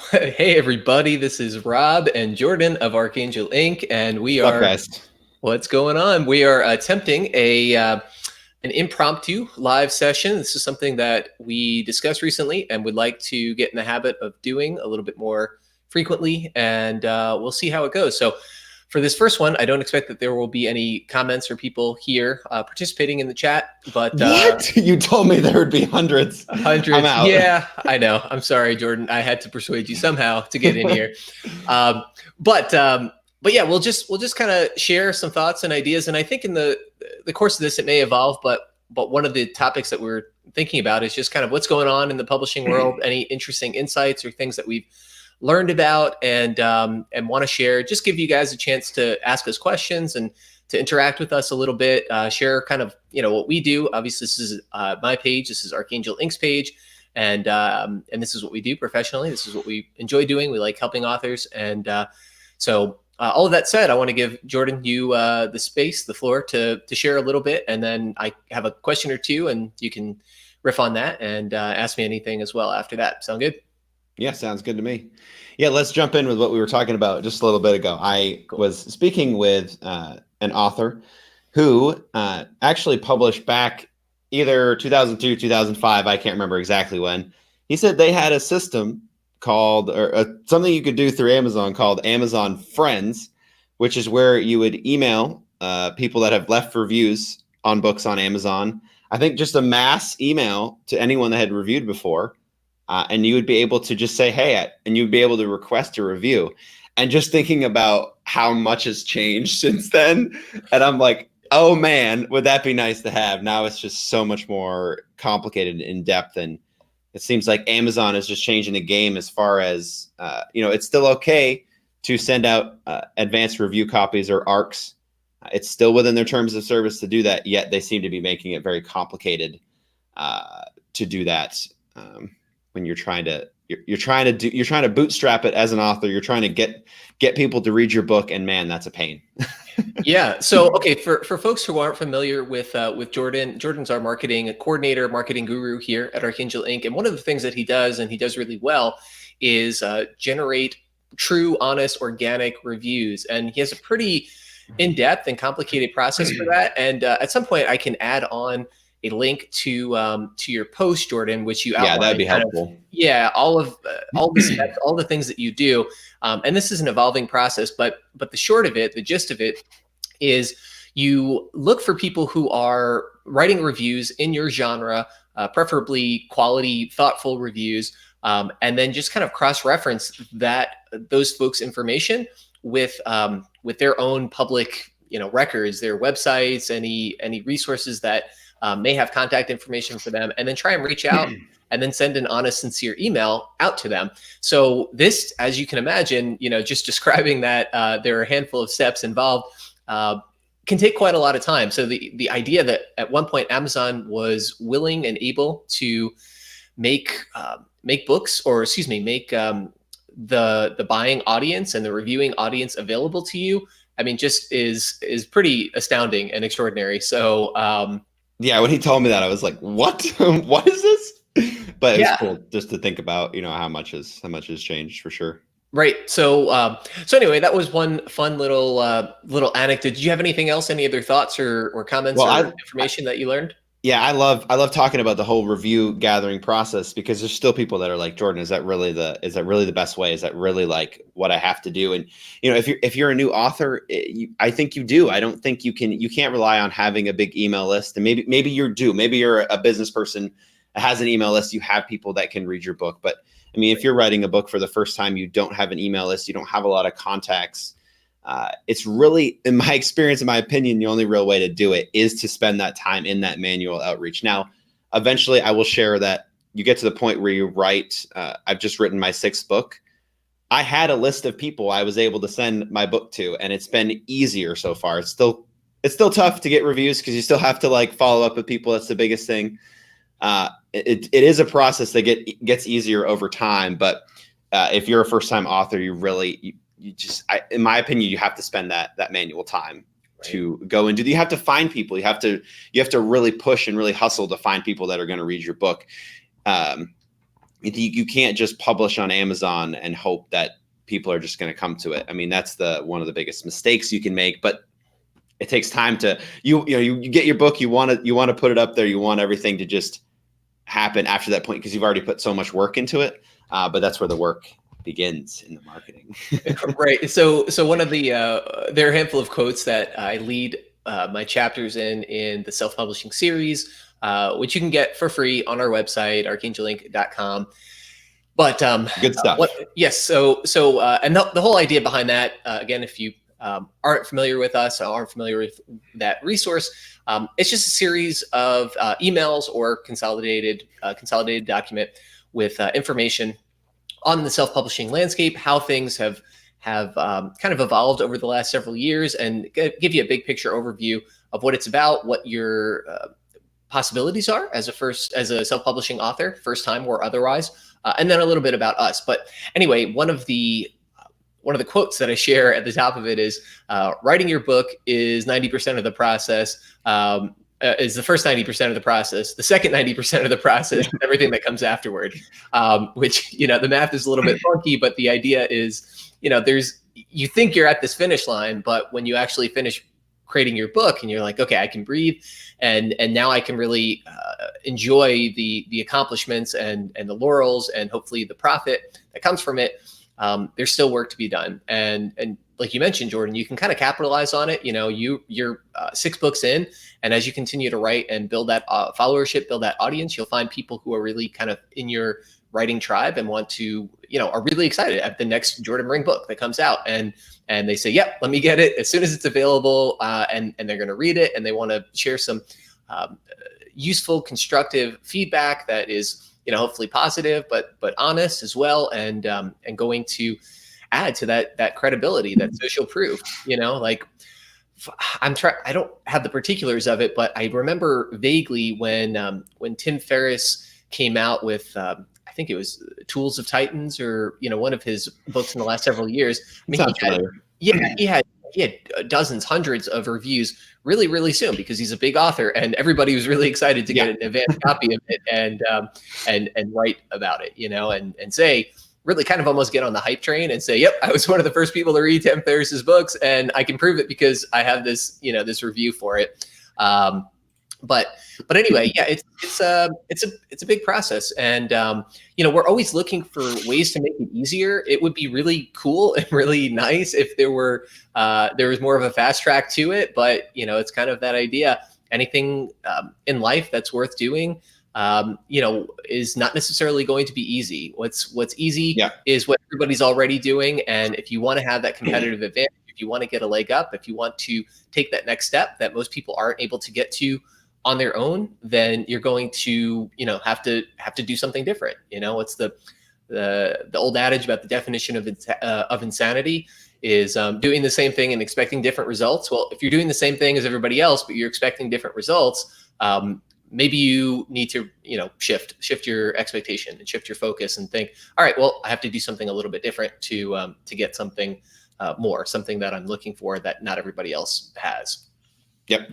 Hey everybody, this is Rob and Jordan of Archangel Inc. and we What's up, are guys? what's going on? We are attempting a an impromptu live session. This is something that we discussed recently and would like to get in the habit of doing a little bit more frequently, and we'll see how it goes. So, for this first one, I don't expect that there will be any comments or people here participating in the chat, but What? You told me there would be hundreds. I'm hundreds. out. Yeah, I know. I'm sorry, Jordan. I had to persuade you somehow to get in here. Um, but but yeah, we'll just kind of share some thoughts and ideas. And I think in the course of this, it may evolve. But one of the topics that we're thinking about is just kind of what's going on in the publishing world, any interesting insights or things that we've learned about and want to share. Just give you guys a chance to ask us questions and to interact with us a little bit, share kind of what we do. Obviously, this is my page. This is Archangel Inc.'s page, and this is what we do professionally. This is what we enjoy doing. We like helping authors, and so all of that said, I want to give Jordan you the space, the floor to share a little bit, and then I have a question or two, and you can riff on that and ask me anything as well after that. Sound good? Yeah, sounds good to me. Yeah, let's jump in with what we were talking about just a little bit ago. I Cool. was speaking with an author who actually published back either 2002, 2005. I can't remember exactly when. He said they had a system called, or something you could do through Amazon called Amazon Friends, which is where you would email people that have left reviews on books on Amazon. I think just a mass email to anyone that had reviewed before. And you would be able to just say, hey, and you'd be able to request a review. And just thinking about how much has changed since then. And I'm like, oh man, would that be nice to have? Now it's just so much more complicated and in depth. And it seems like Amazon is just changing the game as far as, it's still okay to send out advanced review copies or ARCs. It's still within their terms of service to do that. Yet they seem to be making it very complicated to do that. When you're trying to bootstrap it as an author, you're trying to get people to read your book, and man, that's a pain. Yeah. So, okay, for folks who aren't familiar with Jordan, Jordan's our marketing coordinator, marketing guru here at Archangel Inc. And one of the things that he does, and he does really well, is generate true, honest, organic reviews. And he has a pretty in-depth and complicated process for that. And at some point, I can add on a link to your post, Jordan, which you outline. Yeah, that'd be kind helpful. all of all the steps, all the things that you do. And this is an evolving process, but the short of it, the gist of it, is you look for people who are writing reviews in your genre, preferably quality, thoughtful reviews, and then just kind of cross-reference those folks' information with their own public, records, their websites, any resources that may have contact information for them, and then try and reach out and then send an honest, sincere email out to them. So this, as you can imagine, just describing that there are a handful of steps involved can take quite a lot of time. So the idea that at one point Amazon was willing and able to make books, or excuse me, make the buying audience and the reviewing audience available to you, I mean, just is pretty astounding and extraordinary. So yeah, when he told me that, I was like, what? What is this? But it's cool just to think about, how much has changed for sure. Right. So so anyway, that was one fun little anecdote. Did you have anything else? Any other thoughts or comments or information that you learned? Yeah, I love talking about the whole review gathering process, because there's still people that are like, Jordan, is that really the best way? Is that really like what I have to do? And if you're a new author, I think you do. I don't think you can't rely on having a big email list. And maybe you do. Maybe you're a business person that has an email list. You have people that can read your book. But I mean, if you're writing a book for the first time, you don't have an email list. You don't have a lot of contacts. It's really, in my experience, in my opinion, the only real way to do it is to spend that time in that manual outreach. Now, eventually I will share that you get to the point where you write, I've just written my 6th book. I had a list of people I was able to send my book to, and it's been easier so far. It's still tough to get reviews because you still have to like follow up with people. That's the biggest thing. It is a process that gets easier over time. But if you're a first-time author, you just, in my opinion, you have to spend that manual time to go and do. You have to find people. You have to really push and really hustle to find people that are going to read your book. you can't just publish on Amazon and hope that people are just going to come to it. I mean, that's one of the biggest mistakes you can make, but it takes time to, you get your book, you want to put it up there. You want everything to just happen after that point, because you've already put so much work into it. But that's where the work begins, in the marketing. Right. So one of the, there are a handful of quotes that I lead my chapters in the self-publishing series, which you can get for free on our website, archangelink.com. But good stuff. Yes. So and the whole idea behind that, again, if you aren't familiar with us, or aren't familiar with that resource, it's just a series of emails or consolidated document with information on the self-publishing landscape, how things have kind of evolved over the last several years, and give you a big picture overview of what it's about, what your possibilities are as a self-publishing author, first time or otherwise, and then a little bit about us. But anyway, one of the quotes that I share at the top of it is, writing your book is 90% of the process, is the first 90% of the process. The second 90% of the process is everything that comes afterward, which, the math is a little bit funky, but the idea is, you think you're at this finish line, but when you actually finish creating your book and you're like, okay, I can breathe, and now I can really enjoy the accomplishments and the laurels and hopefully the profit that comes from it, there's still work to be done. And like you mentioned, Jordan, you can kind of capitalize on it. You're 6 books in, and as you continue to write and build that followership, build that audience, you'll find people who are really kind of in your writing tribe and want to, are really excited at the next Jordan Ring book that comes out, and they say, yep, let me get it as soon as it's available, and they're going to read it, and they want to share some useful, constructive feedback that is, hopefully positive, but honest as well, and going to add to that credibility, that social proof. Like, I don't have the particulars of it, but I remember vaguely when Tim Ferriss came out with, I think it was Tools of Titans, or one of his books in the last several years. I mean, he had dozens, hundreds of reviews really, really soon, because he's a big author, and everybody was really excited to get an advanced copy of it and write about it, and say, really kind of almost get on the hype train and say, yep, I was one of the first people to read Tim Ferriss's books, and I can prove it because I have this, this review for it. But anyway, yeah, it's a big process, and we're always looking for ways to make it easier. It would be really cool and really nice if there was more of a fast track to it, but it's kind of that idea. Anything in life that's worth doing, is not necessarily going to be easy. What's easy is what everybody's already doing, and if you want to have that competitive advantage, if you want to get a leg up, if you want to take that next step that most people aren't able to get to on their own, then you're going to, have to do something different. It's the old adage about the definition of insanity is doing the same thing and expecting different results. Well, if you're doing the same thing as everybody else, but you're expecting different results, maybe you need to, shift your expectation and shift your focus and think, all right, well, I have to do something a little bit different to get something more, something that I'm looking for that not everybody else has. Yep.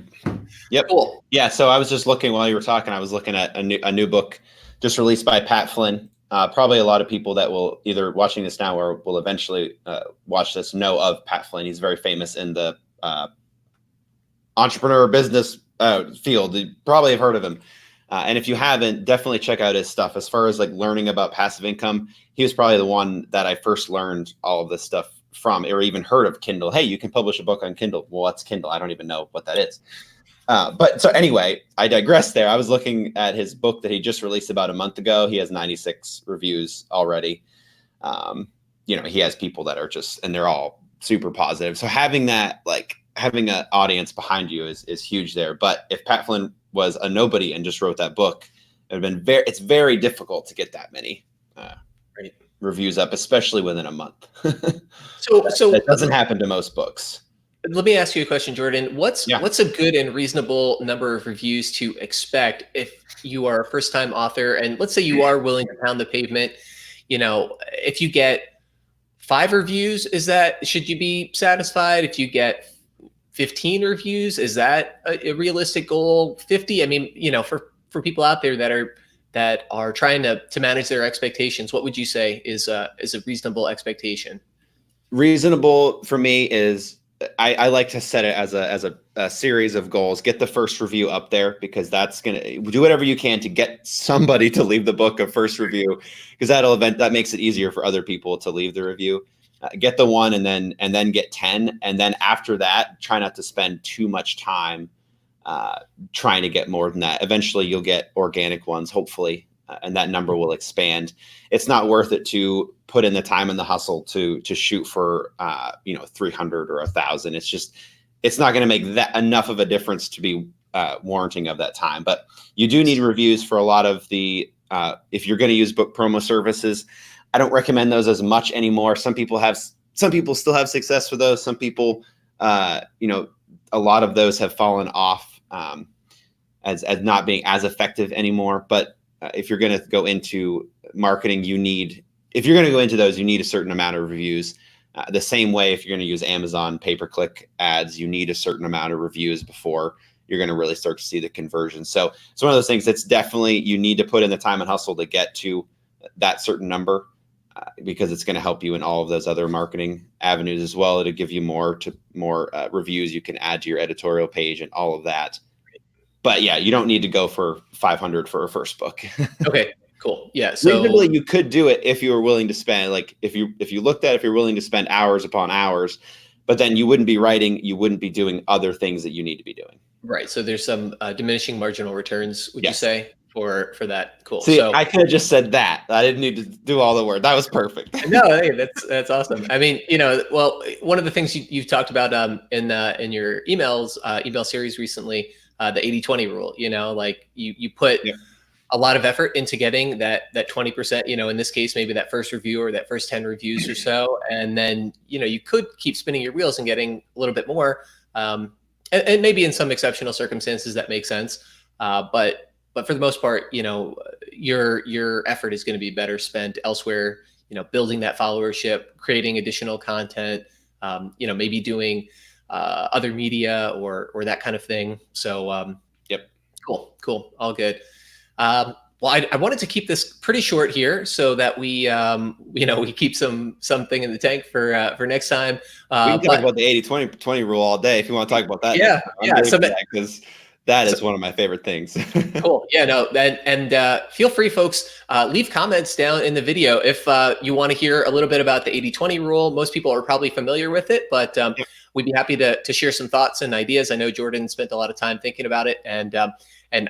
Cool. Yeah. So I was just looking while you were talking. I was looking at a new book just released by Pat Flynn. Probably a lot of people that will either watching this now or will eventually watch this know of Pat Flynn. He's very famous in the entrepreneur business field. You probably have heard of him. And if you haven't, definitely check out his stuff. As far as like learning about passive income, he was probably the one that I first learned all of this stuff from, or even heard of Kindle. Hey, you can publish a book on Kindle. Well, what's Kindle? I don't even know what that is. But so anyway, I digress there. I was looking at his book that he just released about a month ago. He has 96 reviews already. He has people that are just, and they're all super positive. So having an audience behind you is huge there. But if Pat Flynn was a nobody and just wrote that book, it's very difficult to get that many reviews up, especially within a month. So that doesn't happen to most books. Let me ask you a question, Jordan. What's a good and reasonable number of reviews to expect if you are a first-time author, and let's say you are willing to pound the pavement? If you get 5 reviews, should you be satisfied? If you get 15 reviews, is that a realistic goal? 50? I mean, for people out there that that are trying to manage their expectations, what would you say is a reasonable expectation? Reasonable for me is I like to set it as a series of goals. Get the first review up there, because that's gonna do whatever you can to get somebody to leave the book a first review, because that makes it easier for other people to leave the review. Get the one, and then get 10, and then after that, try not to spend too much time trying to get more than that. Eventually, you'll get organic ones, hopefully, and that number will expand. It's not worth it to put in the time and the hustle to shoot for 300 or 1,000. It's not going to make that enough of a difference to be warranting of that time. But you do need reviews for a lot of the if you're going to use book promo services. I don't recommend those as much anymore. Some people still have success with those. Some people, a lot of those have fallen off as not being as effective anymore. But if you're going to go into marketing, if you're going to go into those, you need a certain amount of reviews. The same way, if you're going to use Amazon pay-per-click ads, you need a certain amount of reviews before you're going to really start to see the conversion. So it's one of those things that's definitely, you need to put in the time and hustle to get to that certain number, because it's going to help you in all of those other marketing avenues as well. It'll give you more reviews you can add to your editorial page and all of that. But yeah, you don't need to go for 500 for a first book. Okay, cool. Yeah. So reasonably, you could do it if you were willing to spend, like if you're willing to spend hours upon hours, but then you wouldn't be writing, you wouldn't be doing other things that you need to be doing. Right. So there's some diminishing marginal returns, would you say, for that? Cool. See, so I could have just said that. I didn't need to do all the work. That was perfect. No, hey, that's awesome. I mean, well, one of the things you've talked about in your email series recently, the 80-20 rule, like you put a lot of effort into getting that 20%, in this case, maybe that first review or that first 10 reviews or so. And then, you could keep spinning your wheels and getting a little bit more. And maybe in some exceptional circumstances that makes sense. But for the most part, your effort is going to be better spent elsewhere, building that followership, creating additional content, maybe doing other media or that kind of thing. So, yep. Cool. All good. Well, I wanted to keep this pretty short here so that we keep something in the tank for next time. We can talk about the 80-20 rule all day if you want to talk about that. Yeah. Because that is one of my favorite things. Cool. Yeah, no, and feel free, folks, leave comments down in the video if you want to hear a little bit about the 80-20 rule. Most people are probably familiar with it, but we'd be happy to share some thoughts and ideas. I know Jordan spent a lot of time thinking about it, and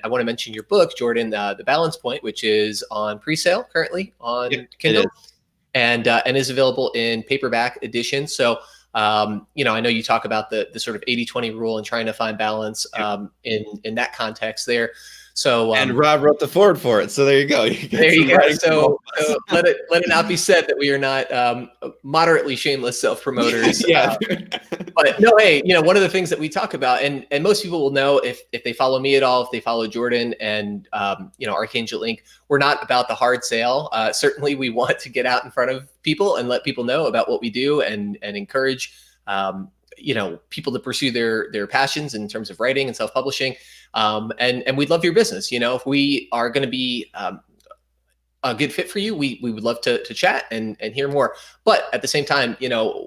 I want to mention your book, Jordan, The Balance Point, which is on pre-sale currently on Kindle, and is available in paperback edition. So, I know you talk about the sort of 80-20 rule and trying to find balance in that context there. So and Rob wrote the forward for it. So there you go. There you go. So let it not be said that we are not moderately shameless self-promoters. Yeah. But no, hey, one of the things that we talk about, and most people will know if they follow me at all, if they follow Jordan and Archangel Inc., we're not about the hard sale. Certainly, we want to get out in front of people and let people know about what we do and encourage people to pursue their passions in terms of writing and self-publishing. And we'd love your business. If we are going to be a good fit for you, we would love to chat and hear more. But at the same time,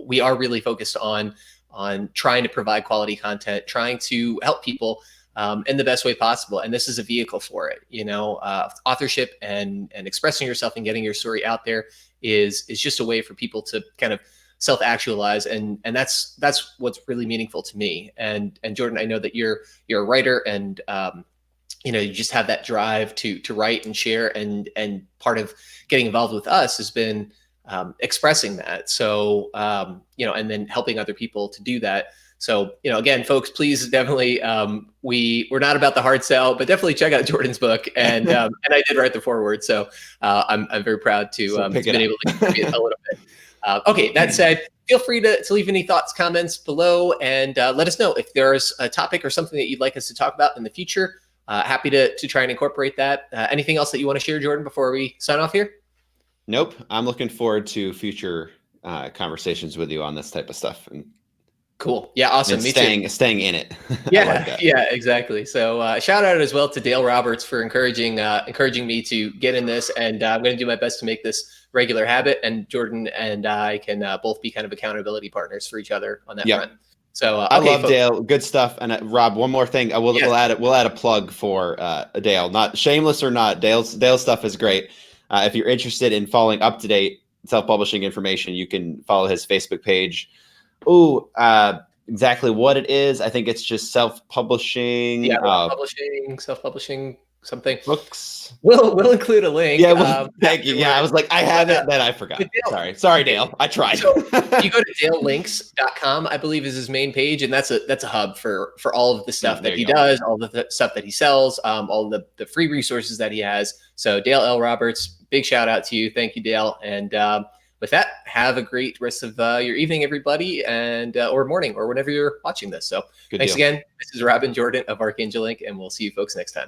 we are really focused on trying to provide quality content, trying to help people in the best way possible. And this is a vehicle for it. Authorship and expressing yourself and getting your story out there is just a way for people to kind of self-actualize, and that's what's really meaningful to me. And Jordan, I know that you're a writer, and you just have that drive to write and share, and part of getting involved with us has been expressing that. So and then helping other people to do that. So again, folks, please definitely we're not about the hard sell, but definitely check out Jordan's book, and I did write the foreword, so I'm very proud to have been able to contribute a little bit. Okay, that said, feel free to leave any thoughts, comments below, and let us know if there's a topic or something that you'd like us to talk about in the future. Happy to try and incorporate that. Anything else that you want to share, Jordan, before we sign off here? Nope. I'm looking forward to future conversations with you on this type of stuff. And Cool. Yeah. Awesome. and Me too. staying in it. I like Yeah, that. yeah, exactly. So shout out as well to Dale Roberts for encouraging me to get in this, and I'm going to do my best to make this regular habit. And Jordan and I can both be kind of accountability partners for each other on that Yep. front. So I okay, love folks. Dale. Good stuff. And Rob, one more thing. Yes. We'll add a plug for Dale. Not shameless or not, Dale's stuff is great. If you're interested in following up to date self-publishing information, you can follow his Facebook page. Oh, exactly what it is. I think it's just self-publishing. Yeah, self-publishing something. Books. We'll include a link. Yeah, well, thank you. Yeah, I was like, I have it, then I forgot. Dale, Sorry, Dale. I tried. So you go to dalelinks.com, I believe is his main page, and that's a hub for all of the stuff that he does, all the stuff that he sells, all the free resources that he has. So Dale L. Roberts, big shout out to you. Thank you, Dale. And with that, have a great rest of your evening, everybody, and or morning, or whenever you're watching this. So thanks again. This is Robin Jordan of Archangel Inc., and we'll see you folks next time.